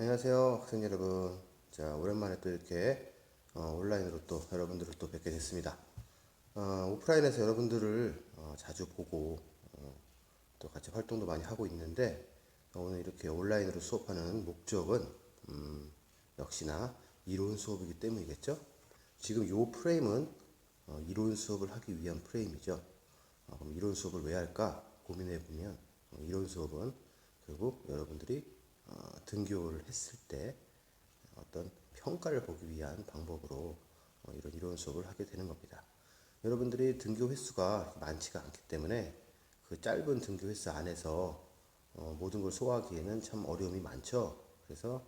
안녕하세요, 학생 여러분. 자, 오랜만에 또 이렇게 온라인으로 또 여러분들을 또 뵙게 됐습니다. 오프라인에서 여러분들을 자주 보고 또 같이 활동도 많이 하고 있는데 오늘 이렇게 온라인으로 수업하는 목적은 역시나 이론 수업이기 때문이겠죠. 지금 이 프레임은 이론 수업을 하기 위한 프레임이죠. 그럼 이론 수업을 왜 할까 고민해 보면 이론 수업은 결국 여러분들이 등교를 했을 때 어떤 평가를 보기 위한 방법으로 이런 이론 수업을 하게 되는 겁니다. 여러분들이 등교 횟수가 많지가 않기 때문에 그 짧은 등교 횟수 안에서 모든 걸 소화하기에는 참 어려움이 많죠. 그래서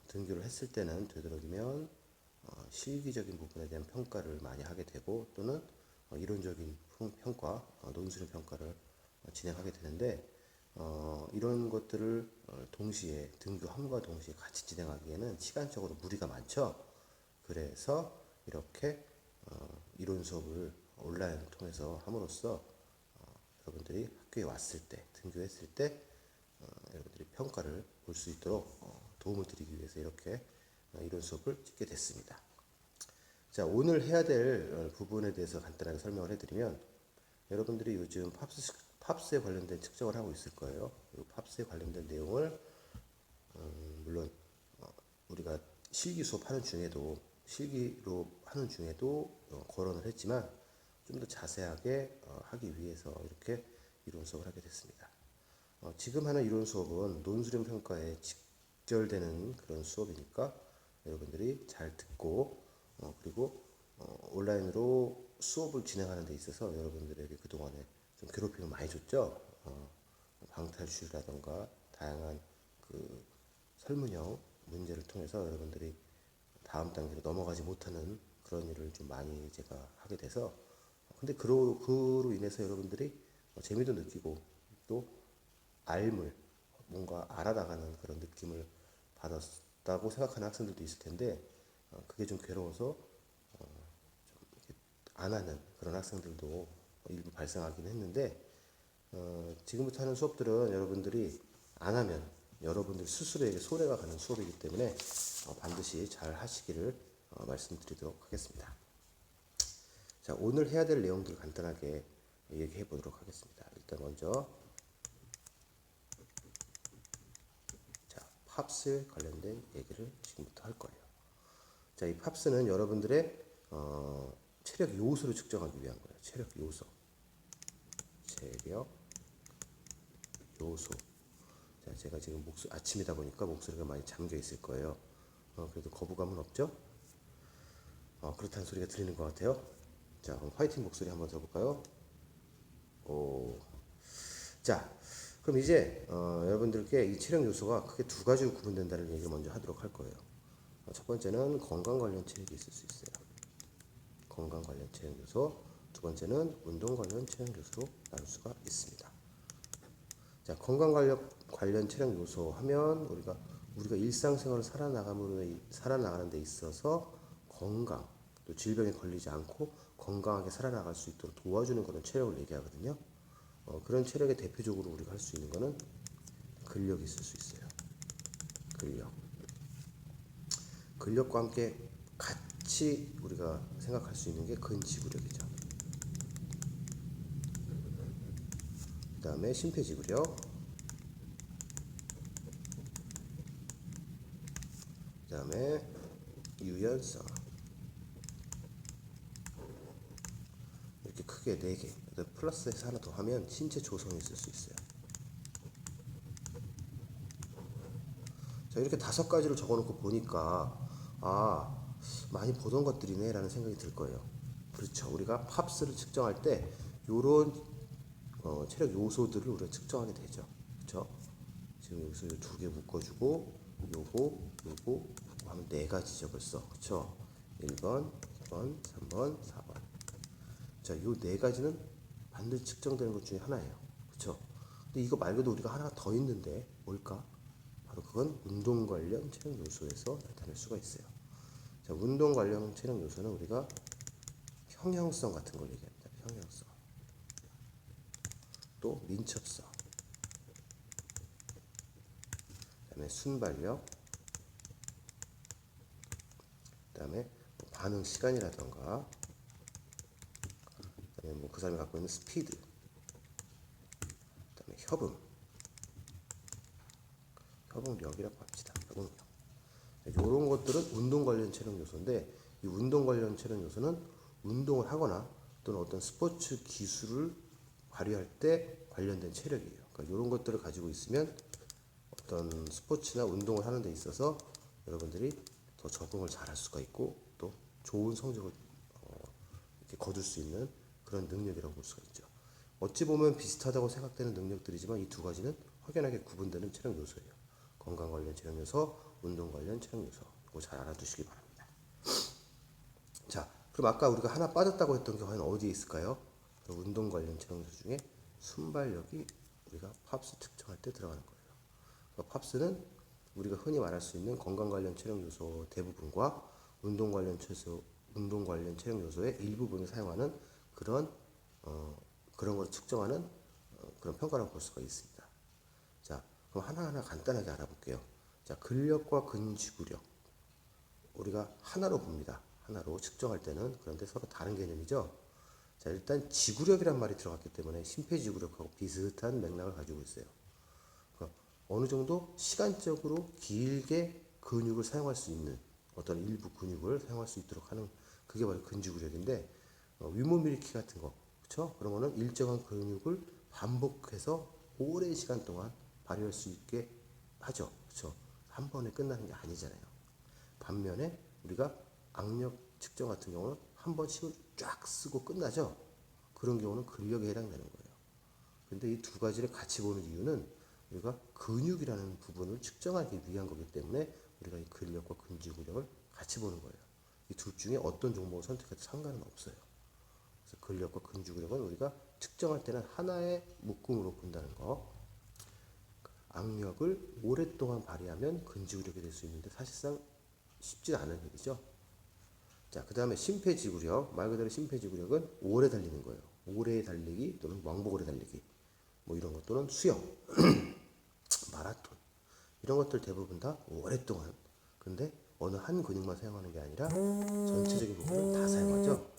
등교를 했을 때는 되도록이면 실기적인 부분에 대한 평가를 많이 하게 되고 또는 이론적인 평가, 논술의 평가를 진행하게 되는데 이런 것들을 동시에 등교함과 동시에 같이 진행하기에는 시간적으로 무리가 많죠. 그래서 이렇게 이론 수업을 온라인을 통해서 함으로써 여러분들이 학교에 왔을 때, 등교했을 때 여러분들이 평가를 볼 수 있도록 도움을 드리기 위해서 이렇게 이론 수업을 찍게 됐습니다. 자, 오늘 해야 될 부분에 대해서 간단하게 설명을 해드리면 여러분들이 요즘 팝스에 관련된 측정을 하고 있을 거예요. 이 팝스에 관련된 내용을 물론 우리가 실기 수업하는 중에도 실기로 하는 중에도 거론을 했지만 좀 더 자세하게 하기 위해서 이렇게 이론 수업을 하게 됐습니다. 지금 하는 이론 수업은 논술형 평가에 직결되는 그런 수업이니까 여러분들이 잘 듣고 그리고 온라인으로 수업을 진행하는 데 있어서 여러분들에게 그동안에 좀 괴롭힘을 많이 줬죠. 방탈출이라던가 다양한 그 설문형 문제를 통해서 여러분들이 다음 단계로 넘어가지 못하는 그런 일을 좀 많이 제가 하게 돼서 근데 그로 인해서 여러분들이 재미도 느끼고 또 알물 뭔가 알아나가는 그런 느낌을 받았다고 생각하는 학생들도 있을 텐데 그게 좀 괴로워서 안 하는 그런 학생들도 일부 발생하긴 했는데 지금부터 하는 수업들은 여러분들이 안 하면 여러분들 스스로에게 손해가 가는 수업이기 때문에 반드시 잘 하시기를 말씀드리도록 하겠습니다. 자, 오늘 해야 될 내용들 간단하게 얘기해 보도록 하겠습니다. 일단 먼저 자, 팝스에 관련된 얘기를 지금부터 할 거예요. 자, 이 팝스는 여러분들의 체력 요소를 측정하기 위한 거예요. 체력 요소. 체력 요소. 자, 제가 지금 아침이다 보니까 목소리가 많이 잠겨 있을 거예요. 그래도 거부감은 없죠? 그렇다는 소리가 들리는 것 같아요. 자, 그럼 화이팅 목소리 한번 들어볼까요? 오. 자, 그럼 이제 여러분들께 이 체력 요소가 크게 두 가지로 구분된다는 얘기를 먼저 하도록 할 거예요. 첫 번째는 건강 관련 체력이 있을 수 있어요. 건강 관련 체력 요소. 두 번째는 운동 관련 체력 요소로 나눌 수가 있습니다. 자, 건강 관련 체력 요소 하면 우리가 일상생활을 살아나가는 데 있어서 건강, 또 질병에 걸리지 않고 건강하게 살아나갈 수 있도록 도와주는 그런 체력을 얘기하거든요. 그런 체력의 대표적으로 우리가 할 수 있는 거는 근력이 있을 수 있어요. 근력. 근력과 함께 같이 우리가 생각할 수 있는 게 근지구력이죠. 그 다음에 심폐지구력, 그 다음에 유연성. 이렇게 크게 4개. 플러스해서 하나 더 하면 신체 조성이 있을 수 있어요. 자, 이렇게 5가지를 적어놓고 보니까 많이 보던 것들이네 라는 생각이 들 거예요. 그렇죠. 우리가 팝스를 측정할 때 요런 체력 요소들을 우리가 측정하게 되죠. 그렇죠. 지금 여기서 2개 묶어주고 요거 하면 4가지죠 벌써. 그렇죠. 1번, 2번, 3번, 4번. 자, 요 4가지는 반드시 측정되는 것 중에 하나예요. 그렇죠. 근데 이거 말고도 우리가 하나 더 있는데 뭘까? 바로 그건 운동 관련 체력 요소에서 나타낼 수가 있어요. 자, 운동 관련 체력 요소는 우리가 평형성 같은 걸 얘기합니다. 평형성. 또 민첩성. 그다음에 순발력, 그다음에 뭐 반응 시간이라던가, 그다음에 뭐 그 사람이 갖고 있는 스피드, 그다음에 협응력이라고 합시다. 협응력. 이런 것들은 운동 관련 체력 요소인데, 이 운동 관련 체력 요소는 운동을 하거나 또는 어떤 스포츠 기술을 발휘할 때 관련된 체력이에요. 그러니까 이런 것들을 가지고 있으면 어떤 스포츠나 운동을 하는 데 있어서 여러분들이 더 적응을 잘할 수가 있고 또 좋은 성적을 이렇게 거둘 수 있는 그런 능력이라고 볼 수가 있죠. 어찌 보면 비슷하다고 생각되는 능력들이지만 이 두 가지는 확연하게 구분되는 체력 요소예요. 건강 관련 체력 요소, 운동 관련 체력 요소. 이거 잘 알아두시기 바랍니다. 자, 그럼 아까 우리가 하나 빠졌다고 했던 게 과연 어디에 있을까요? 운동 관련 체력 요소 중에 순발력이 우리가 팝스 측정할 때 들어가는 거예요. 그러니까 팝스는 우리가 흔히 말할 수 있는 건강 관련 체력 요소 대부분과 운동 관련 체력 요소의 일부분을 사용하는 그런 그런 걸 측정하는 그런 평가라고 볼 수가 있습니다. 자, 그럼 하나하나 간단하게 알아볼게요. 자, 근력과 근지구력 우리가 하나로 봅니다. 하나로 측정할 때는. 그런데 서로 다른 개념이죠. 자, 일단 지구력이란 말이 들어갔기 때문에 심폐지구력하고 비슷한 맥락을 가지고 있어요. 그러니까 어느 정도 시간적으로 길게 근육을 사용할 수 있는 어떤 일부 근육을 사용할 수 있도록 하는 그게 바로 근지구력인데, 윗몸 일으키기 같은 거, 그렇죠? 그런 거는 일정한 근육을 반복해서 오랜 시간 동안 발휘할 수 있게 하죠, 그렇죠? 한 번에 끝나는 게 아니잖아요. 반면에 우리가 악력 측정 같은 경우는 한 번 힘을 쫙 쓰고 끝나죠. 그런 경우는 근력에 해당되는 거예요. 근데 이 두 가지를 같이 보는 이유는 우리가 근육이라는 부분을 측정하기 위한 거기 때문에 우리가 이 근력과 근지구력을 같이 보는 거예요. 이 둘 중에 어떤 종목을 선택해도 상관은 없어요. 그래서 근력과 근지구력은 우리가 측정할 때는 하나의 묶음으로 본다는 거. 악력을 오랫동안 발휘하면 근지구력이 될 수 있는데 사실상 쉽지 않은 일이죠. 자, 그 다음에 심폐지구력. 말 그대로 심폐지구력은 오래 달리는 거예요. 오래 달리기 또는 왕복 오래 달리기. 뭐 이런 것 또는 수영, 마라톤. 이런 것들 대부분 다 오랫동안. 근데 어느 한 근육만 사용하는 게 아니라 전체적인 부분을 다 사용하죠.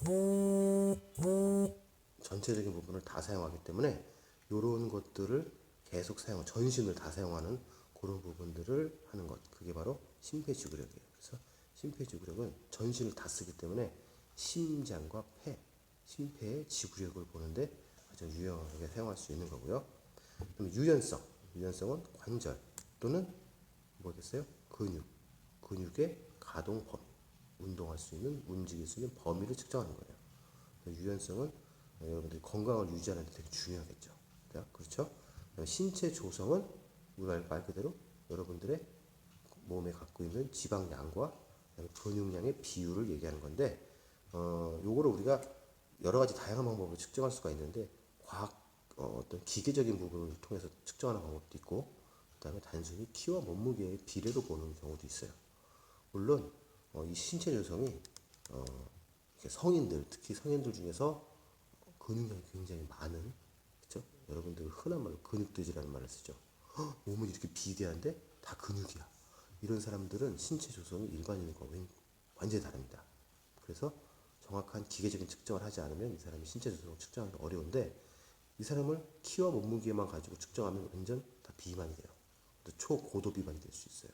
전체적인 부분을 다 사용하기 때문에 이런 것들을 계속 전신을 다 사용하는 그런 부분들을 하는 것. 그게 바로 심폐지구력이에요. 그래서 심폐지구력은 전신을 다 쓰기 때문에 심장과 심폐의 지구력을 보는데 아주 유용하게 사용할 수 있는 거고요. 그다음에 유연성은 관절 또는 뭐겠어요? 근육의 가동 범위, 운동할 수 있는, 움직일 수 있는 범위를 측정하는 거예요. 유연성은 여러분들이 건강을 유지하는 데 되게 중요하겠죠. 그렇죠? 신체 조성은 우리 말 그대로 여러분들의 몸에 갖고 있는 지방량과 근육량의 비율을 얘기하는 건데, 요거를 우리가 여러 가지 다양한 방법으로 측정할 수가 있는데, 어떤 기계적인 부분을 통해서 측정하는 방법도 있고, 그다음에 단순히 키와 몸무게의 비례로 보는 경우도 있어요. 물론 이 신체 조성이 성인들, 특히 성인들 중에서 근육량이 굉장히 많은, 그렇죠? 여러분들 흔한 말로 근육돼지라는 말을 쓰죠. 몸은 이렇게 비대한데 다 근육이야. 이런 사람들은 신체 조성이 일반인과 완전히 다릅니다. 그래서 정확한 기계적인 측정을 하지 않으면 이 사람이 신체 조성을 측정하기 어려운데, 이 사람을 키와 몸무게만 가지고 측정하면 완전 다 비만이 돼요. 초고도 비만이 될 수 있어요.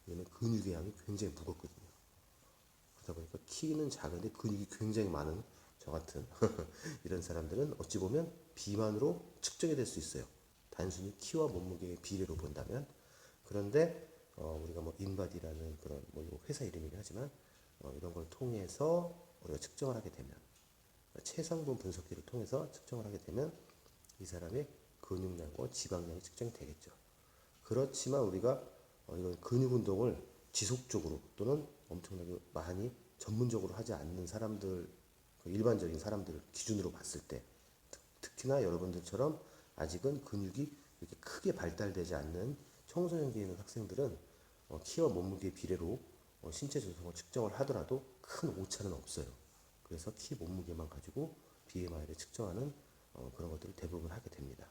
왜냐면 근육의 양이 굉장히 무겁거든요. 그러다 보니까 키는 작은데 근육이 굉장히 많은 저 같은 이런 사람들은 어찌 보면 비만으로 측정이 될 수 있어요. 단순히 키와 몸무게의 비례로 본다면. 그런데 우리가 뭐 인바디라는 그런 뭐 회사 이름이긴 하지만 이런 걸 통해서 우리가 측정을 하게 되면, 체성분 분석기를 통해서 측정을 하게 되면 이 사람의 근육량과 지방량이 측정이 되겠죠. 그렇지만 우리가 이런 근육 운동을 지속적으로 또는 엄청나게 많이 전문적으로 하지 않는 사람들, 일반적인 사람들 기준으로 봤을 때, 특히나 여러분들처럼 아직은 근육이 이렇게 크게 발달되지 않는 청소년기에 있는 학생들은 키와 몸무게 비례로 신체 조성을 측정을 하더라도 큰 오차는 없어요. 그래서 키 몸무게만 가지고 BMI를 측정하는 그런 것들을 대부분 하게 됩니다.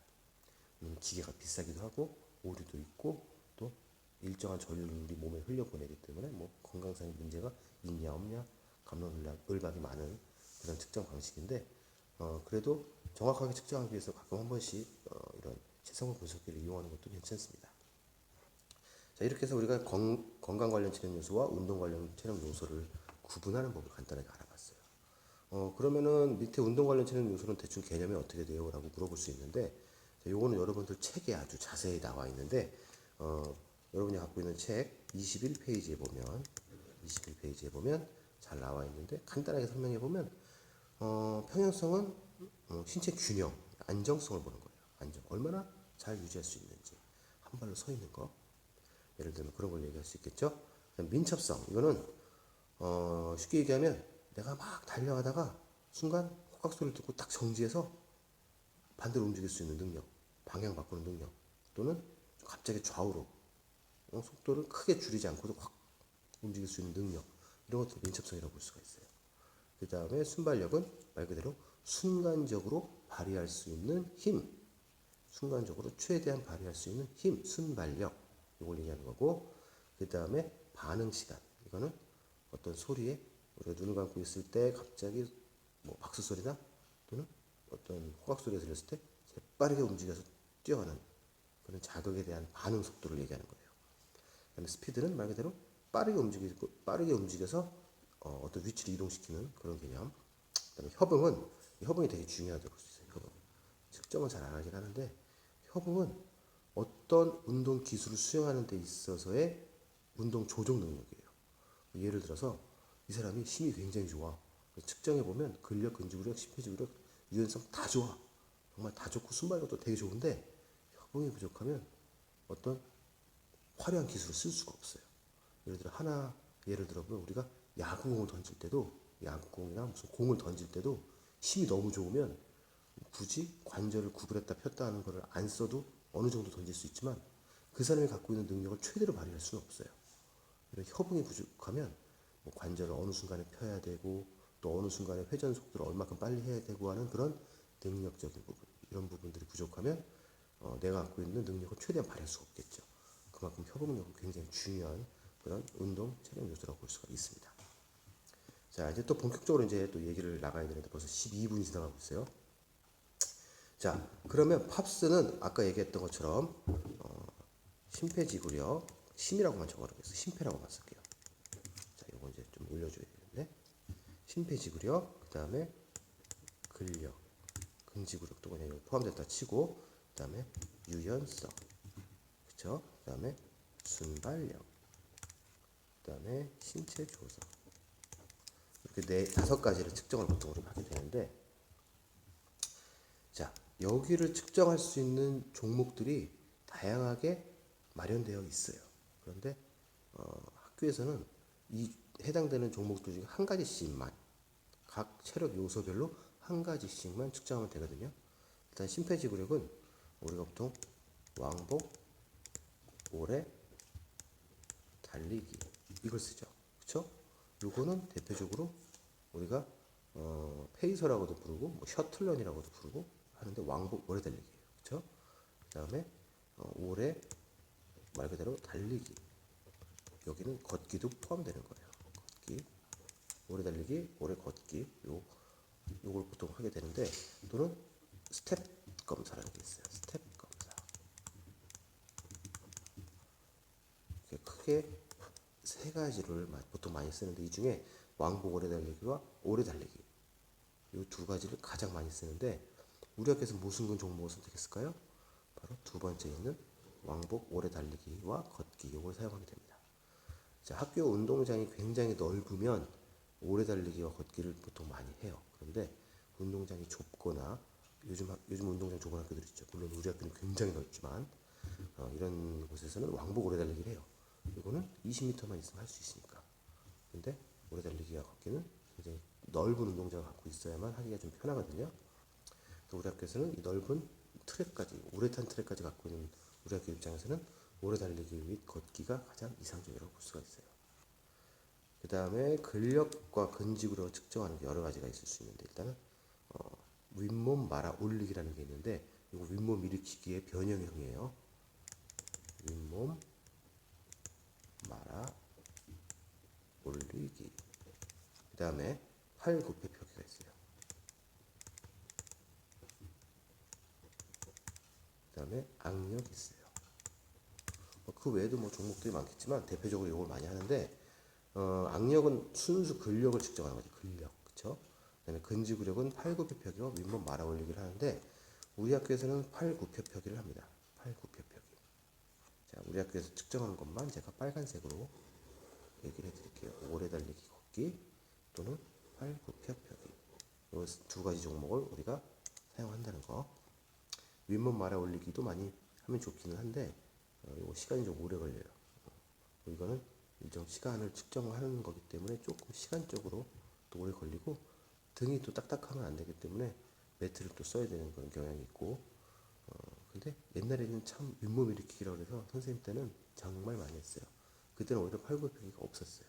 기계가 비싸기도 하고 오류도 있고 또 일정 일정한 전류를 몸에 흘려보내기 때문에 뭐 건강상의 문제가 있냐 없냐 갑론을박이 많은 그런 측정 방식인데 그래도 정확하게 측정하기 위해서 가끔 한 번씩 이런 체성분 분석기를 이용하는 것도 괜찮습니다. 자, 이렇게 해서 우리가 건강 관련 체력 요소와 운동 관련 체력 요소를 구분하는 법을 간단하게 알아봤어요. 그러면은 밑에 운동 관련 체력 요소는 대충 개념이 어떻게 돼요? 라고 물어볼 수 있는데, 자, 요거는 여러분들 책에 아주 자세히 나와 있는데, 여러분이 갖고 있는 책 21페이지에 보면 잘 나와 있는데, 간단하게 설명해 보면, 평형성은 신체 균형, 안정성을 보는 거예요. 안정, 얼마나 잘 유지할 수 있는지, 한 발로 서 있는 거. 예를 들면 그런 걸 얘기할 수 있겠죠. 민첩성, 이거는 쉽게 얘기하면 내가 막 달려가다가 순간 호각 소리를 듣고 딱 정지해서 반대로 움직일 수 있는 능력, 방향 바꾸는 능력, 또는 갑자기 좌우로 속도를 크게 줄이지 않고도 확 움직일 수 있는 능력, 이런 것들 민첩성이라고 볼 수가 있어요. 그 다음에 순발력은 말 그대로 순간적으로 발휘할 수 있는 힘, 순간적으로 최대한 발휘할 수 있는 힘, 순발력, 이걸 얘기하는 거고, 그 다음에 반응 시간, 이거는 어떤 소리에 우리가 눈을 감고 있을 때 갑자기 뭐 박수 소리나 또는 어떤 호각 소리가 들렸을 때 재빠르게 움직여서 뛰어가는 그런 자극에 대한 반응 속도를 얘기하는 거예요. 그다음에 스피드는 말 그대로 빠르게 움직여서 어떤 위치를 이동시키는 그런 개념. 그다음에 협응이 되게 중요하다고 볼 수 있어요. 협응. 측정은 잘 안 하긴 하는데 협응은 어떤 운동 기술을 수행하는 데 있어서의 운동 조정 능력이에요. 예를 들어서 이 사람이 힘이 굉장히 좋아. 측정해 보면 근력, 근지구력, 심폐지구력, 유연성 다 좋아. 정말 다 좋고 순발력도 되게 좋은데 협응이 부족하면 어떤 화려한 기술을 쓸 수가 없어요. 예를 들어 보면 우리가 야구공을 던질 때도 야구공이나 무슨 공을 던질 때도 힘이 너무 좋으면 굳이 관절을 구부렸다 폈다 하는 것을 안 써도 어느 정도 던질 수 있지만 그 사람이 갖고 있는 능력을 최대로 발휘할 수는 없어요. 이런 협응이 부족하면 뭐 관절을 어느 순간에 펴야 되고 또 어느 순간에 회전 속도를 얼마큼 빨리 해야 되고 하는 그런 능력적인 부분, 이런 부분들이 부족하면 내가 갖고 있는 능력을 최대한 발휘할 수가 없겠죠. 그만큼 협응력은 굉장히 중요한 그런 운동 체력 요소라고 볼 수가 있습니다. 자, 이제 또 본격적으로 이제 또 얘기를 나가야 되는데 벌써 12분이 지나가고 있어요. 자, 그러면 팝스는 아까 얘기했던 것처럼 심폐지구력, 심이라고만 적어놓겠어요. 심폐라고만 쓸게요. 자, 요거 이제 좀 올려줘야 되는데 심폐지구력, 그 다음에 근력, 근지구력도 그냥 포함됐다 치고, 그 다음에 유연성, 그쵸? 그 다음에 순발력, 그 다음에 신체 조성, 이렇게 다섯 가지를 측정을 보통 우리가 하게 되는데, 자, 여기를 측정할 수 있는 종목들이 다양하게 마련되어 있어요. 그런데 학교에서는 이 해당되는 종목들 중에 한 가지씩만, 각 체력 요소별로 한 가지씩만 측정하면 되거든요. 일단 심폐지구력은 우리가 보통 왕복, 오래, 달리기, 이걸 쓰죠. 그쵸? 요거는 대표적으로 우리가 페이서라고도 부르고 뭐 셔틀런이라고도 부르고 하는데 왕복 오래 달리기예요. 그쵸? 그 다음에 오래, 말 그대로 달리기, 여기는 걷기도 포함되는 거예요. 걷기, 오래 달리기, 오래 걷기, 요걸 보통 하게 되는데, 또는 스텝 검사라는 게 있어요. 스텝 검사. 크게 세 가지를 보통 많이 쓰는데, 이 중에 왕복 오래 달리기와 오래 달리기, 이 두 가지를 가장 많이 쓰는데, 우리 학교에서 무슨 종목을 선택했을까요? 바로 두 번째 있는 왕복 오래 달리기와 걷기, 이걸 사용하게 됩니다. 자, 학교 운동장이 굉장히 넓으면 오래 달리기와 걷기를 보통 많이 해요. 그런데 운동장이 좁거나 요즘 운동장 좁은 학교들 있죠. 물론 우리 학교는 굉장히 넓지만 이런 곳에서는 왕복 오래 달리기를 해요. 이거는 20m만 있으면 할 수 있으니까. 근데 오래 달리기와 걷기는 굉장히 넓은 운동장을 갖고 있어야만 하기가 좀 편하거든요. 또 우리 학교에서는 이 넓은 트랙까지, 우레탄 트랙까지 갖고 있는 우리 학교 입장에서는 오래 달리기 및 걷기가 가장 이상적이라고 볼 수가 있어요. 그 다음에 근력과 근지구력을 측정하는 게 여러 가지가 있을 수 있는데, 일단은 윗몸 말아 올리기라는 게 있는데, 이거 윗몸 일으키기의 변형형이에요. 윗몸 다음에 팔굽혀펴기가 있어요. 그 다음에 악력이 있어요. 그 외에도 뭐 종목들이 많겠지만 대표적으로 이걸 많이 하는데 악력은 순수 근력을 측정하는 거지. 근력, 그렇죠? 그다음에 근지구력은 팔굽혀펴기와 윗몸 말아 올리기를 하는데 우리 학교에서는 팔굽혀펴기를 합니다. 팔굽혀펴기. 자, 우리 학교에서 측정하는 것만 제가 빨간색으로 얘기를 해드릴게요. 오래 달리기 걷기 또는 팔굽혀펴기. 이 두 가지 종목을 우리가 사용한다는 거. 윗몸 말아 올리기도 많이 하면 좋기는 한데 이거 시간이 좀 오래 걸려요. 이거는 일정 시간을 측정하는 거기 때문에 조금 시간적으로 또 오래 걸리고 등이 또 딱딱하면 안 되기 때문에 매트를 또 써야 되는 그런 경향이 있고 근데 옛날에는 참 윗몸 일으키기라고 해서 선생님 때는 정말 많이 했어요. 그때는 오히려 팔굽혀펴기가 없었어요.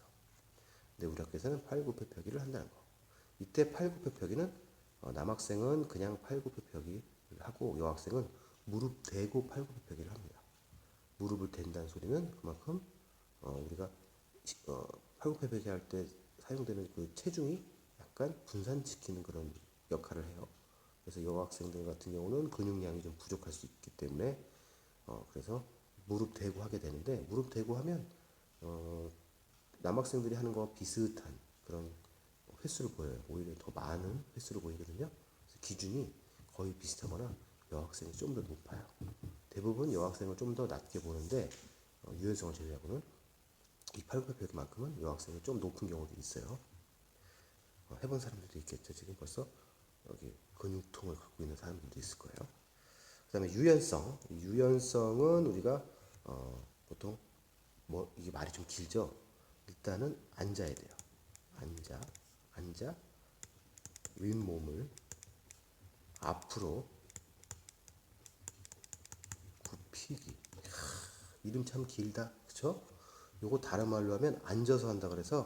근데 우리 학교에서는 팔굽혀펴기를 한다는 거. 이때 팔굽혀펴기는 남학생은 그냥 팔굽혀펴기를 하고 여학생은 무릎 대고 팔굽혀펴기를 합니다. 무릎을 댄다는 소리는 그만큼 우리가 팔굽혀펴기 할 때 사용되는 그 체중이 약간 분산시키는 그런 역할을 해요. 그래서 여학생들 같은 경우는 근육량이 좀 부족할 수 있기 때문에 그래서 무릎 대고 하게 되는데 무릎 대고 하면 남학생들이 하는 거와 비슷한 그런 횟수를 보여요. 오히려 더 많은 횟수를 보이거든요. 그래서 기준이 거의 비슷하거나 여학생이 좀 더 높아요. 대부분 여학생을 좀 더 낮게 보는데 유연성을 제외하고는 이 팔굽혀펴기만큼은 여학생이 좀 높은 경우도 있어요. 해본 사람들도 있겠죠. 지금 벌써 여기 근육통을 갖고 있는 사람들도 있을 거예요. 그 다음에 유연성. 유연성은 우리가 보통 뭐 이게 말이 좀 길죠. 일단은 앉아야 돼요. 앉아 윗몸을 앞으로 굽히기. 이름 참 길다, 그쵸? 요거 다른 말로 하면 앉아서 한다 그래서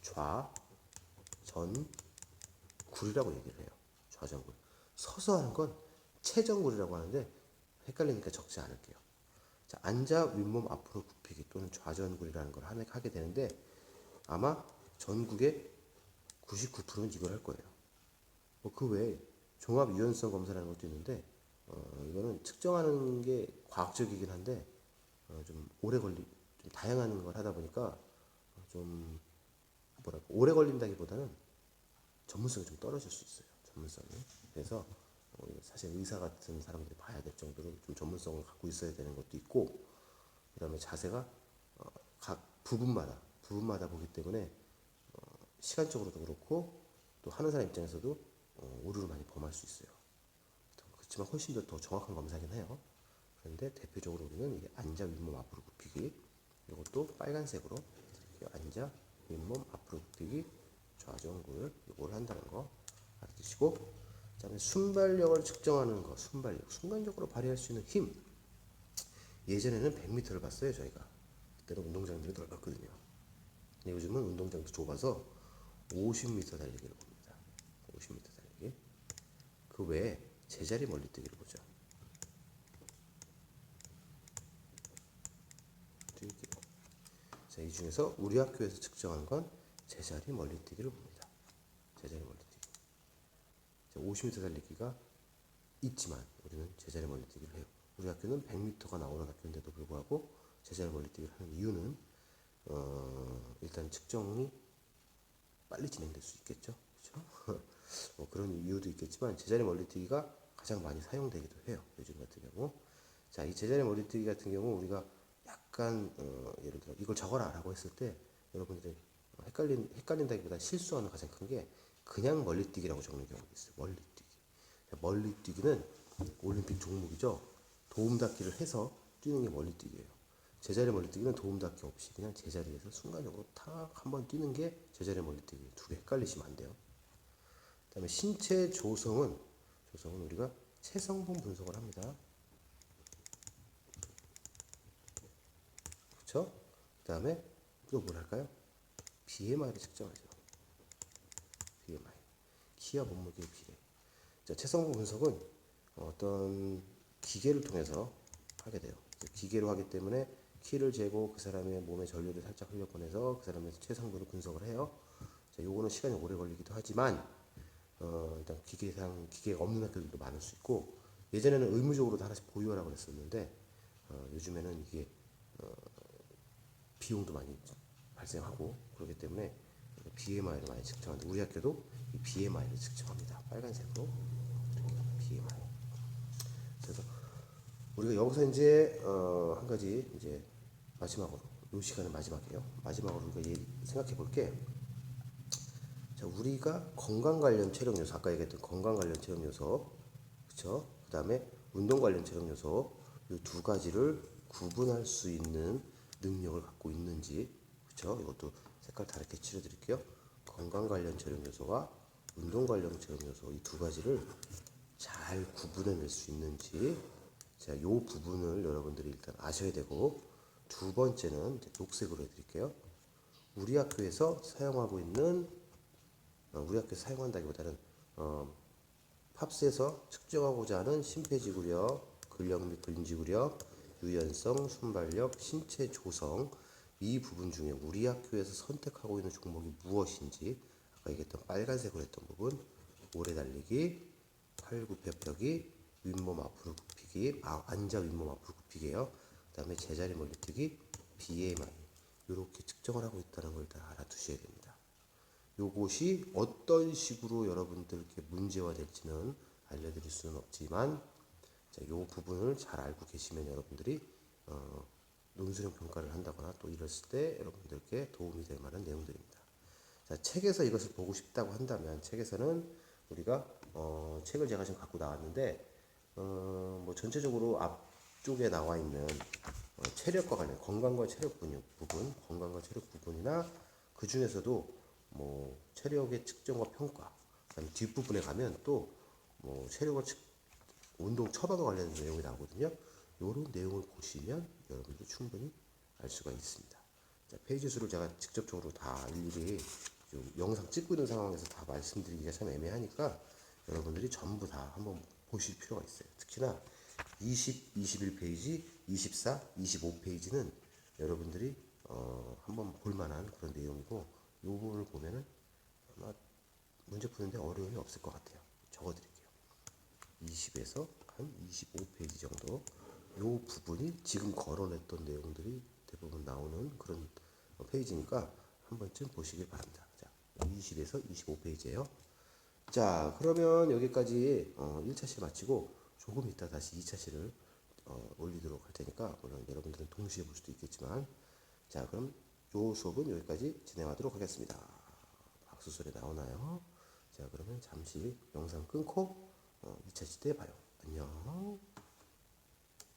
좌전굴이라고 얘기를 해요. 좌전굴. 서서 하는 건 채전굴이라고 하는데 헷갈리니까 적지 않을게요. 자, 앉아 윗몸 앞으로 굽히기 또는 좌전굴이라는 걸 하게 되는데 아마 전국의 99%는 이걸 할 거예요. 그 외에 종합 유연성 검사라는 것도 있는데 이거는 측정하는 게 과학적이긴 한데 좀 오래 좀 다양한 걸 하다 보니까 좀 뭐랄까 오래 걸린다기보다는 전문성이 좀 떨어질 수 있어요. 전문성이. 그래서 사실 의사 같은 사람들이 봐야 될 정도로 좀 전문성을 갖고 있어야 되는 것도 있고 그다음에 자세가 각 부분마다 보기 때문에 시간적으로도 그렇고 또 하는 사람 입장에서도 오류를 많이 범할 수 있어요. 그렇지만 훨씬 더 정확한 검사긴 해요. 그런데 대표적으로 우리는 이게 앉아 윗몸 앞으로 굽히기 이것도 빨간색으로 앉아 윗몸 앞으로 굽히기 좌전굴 이걸 한다는 거 알아두시고 그다음에 순발력을 측정하는 거 순발력 순간적으로 발휘할 수 있는 힘 예전에는 100m를 봤어요 저희가 그때는 운동장들이 넓었거든요. 근데 요즘은 운동장도 좁아서 50m 달리기를 봅니다. 50m 달리기 그 외에 제자리 멀리뛰기를 보죠. 뛰기. 자, 이 중에서 우리 학교에서 측정한 건 제자리 멀리뛰기를 봅니다. 제자리 멀리뛰기. 자, 50m 달리기가 있지만 우리는 제자리 멀리뛰기를 해요. 우리 학교는 100m가 나오는 학교인데도 불구하고 제자리 멀리뛰기를 하는 이유는 일단 측정이 빨리 진행될 수 있겠죠. 그렇죠? 그런 이유도 있겠지만 제자리 멀리뛰기가 가장 많이 사용되기도 해요. 요즘 같은 경우. 자, 이 제자리 멀리뛰기 같은 경우 우리가 약간 예를 들어 이걸 적어라라고 했을 때 여러분들이 헷갈린다기보다 실수하는 가장 큰 게 그냥 멀리뛰기라고 적는 경우가 있어요. 멀리뛰기. 자, 멀리뛰기는 올림픽 종목이죠. 도움닫기를 해서 뛰는 게 멀리뛰기예요. 제자리 멀리뛰기는 도움닫기 없이 그냥 제자리에서 순간적으로 탁 한번 뛰는 게 제자리 멀리뛰기. 두 개 헷갈리시면 안 돼요. 그다음에 신체 조성은 우리가 체성분 분석을 합니다. 그렇죠? 그다음에 또 뭘 할까요? BMI를 측정하죠. BMI. 키와 몸무게의 비례. 자, 체성분 분석은 어떤 기계를 통해서 하게 돼요. 기계로 하기 때문에 키를 재고 그 사람의 몸의 전류를 살짝 흘려보내서 그 사람의 체성분을 분석을 해요. 자, 요거는 시간이 오래 걸리기도 하지만 일단 기계가 없는 학교들도 많을 수 있고, 예전에는 의무적으로 다 하나씩 보유하라고 했었는데 요즘에는 이게 비용도 많이 발생하고 그렇기 때문에 BMI를 많이 측정하는데, 우리 학교도 이 BMI를 측정합니다. 빨간색으로 BMI. 그래서 우리가 여기서 이제 한 가지 이제 마지막으로, 이 시간은 마지막이에요. 마지막으로 우리가 생각해 볼게. 자, 우리가 건강 관련 체력 요소, 아까 얘기했던 건강 관련 체력 요소, 그렇죠? 그다음에 운동 관련 체력 요소, 이 두 가지를 구분할 수 있는 능력을 갖고 있는지, 그렇죠? 이것도 색깔 다르게 칠해 드릴게요. 건강 관련 체력 요소와 운동 관련 체력 요소, 이 두 가지를 잘 구분해낼 수 있는지, 자, 요 부분을 여러분들이 일단 아셔야 되고, 두 번째는 이제 녹색으로 해드릴게요. 우리 학교에서 사용하고 있는, 우리 학교에서 사용한다기보다는 팝스에서 측정하고자 하는 심폐지구력, 근력 및 근지구력, 유연성, 순발력, 신체 조성, 이 부분 중에 우리 학교에서 선택하고 있는 종목이 무엇인지, 아까 얘기했던 빨간색으로 했던 부분, 오래 달리기, 팔굽혀펴기, 윗몸 앞으로 굽히기, 앉아 윗몸 앞으로 굽히기예요. 그 다음에 제자리 멀리뛰기, BMI, 이렇게 측정을 하고 있다는 걸 다 알아두셔야 됩니다. 요것이 어떤 식으로 여러분들께 문제화 될지는 알려드릴 수는 없지만, 자, 요 부분을 잘 알고 계시면 여러분들이 논술형 평가를 한다거나 또 이랬을 때 여러분들께 도움이 될 만한 내용들입니다. 자, 책에서 이것을 보고 싶다고 한다면, 책에서는 우리가 책을 제가 지금 갖고 나왔는데, 뭐 전체적으로 앞쪽에 나와 있는 체력과 관련, 건강과 체력 부분, 건강과 체력 부분이나 그 중에서도 뭐 체력의 측정과 평가, 그다음에 뒷부분에 가면 또 뭐 체력과 운동 처방과 관련된 내용이 나오거든요. 이런 내용을 보시면 여러분들이 충분히 알 수가 있습니다. 자, 페이지 수를 제가 직접적으로 다 일일이 좀 영상 찍고 있는 상황에서 다 말씀드리기가 참 애매하니까 여러분들이 전부 다 한번 보실 필요가 있어요. 특히나 20, 21페이지, 24, 25페이지는 여러분들이 한번 볼 만한 그런 내용이고, 이 부분을 보면은 아마 문제 푸는데 어려움이 없을 것 같아요. 적어드릴게요. 20에서 한 25페이지 정도, 이 부분이 지금 거론했던 내용들이 대부분 나오는 그런 페이지니까 한 번쯤 보시길 바랍니다. 자, 20에서 25페이지예요. 자, 그러면 여기까지 1차 시 마치고 조금 이따 다시 2차 시를 올리도록 할 테니까, 물론 여러분들은 동시에 볼 수도 있겠지만, 자, 그럼 요 수업은 여기까지 진행하도록 하겠습니다. 박수 소리 나오나요? 자, 그러면 잠시 영상 끊고 2차 시 때 봐요. 안녕.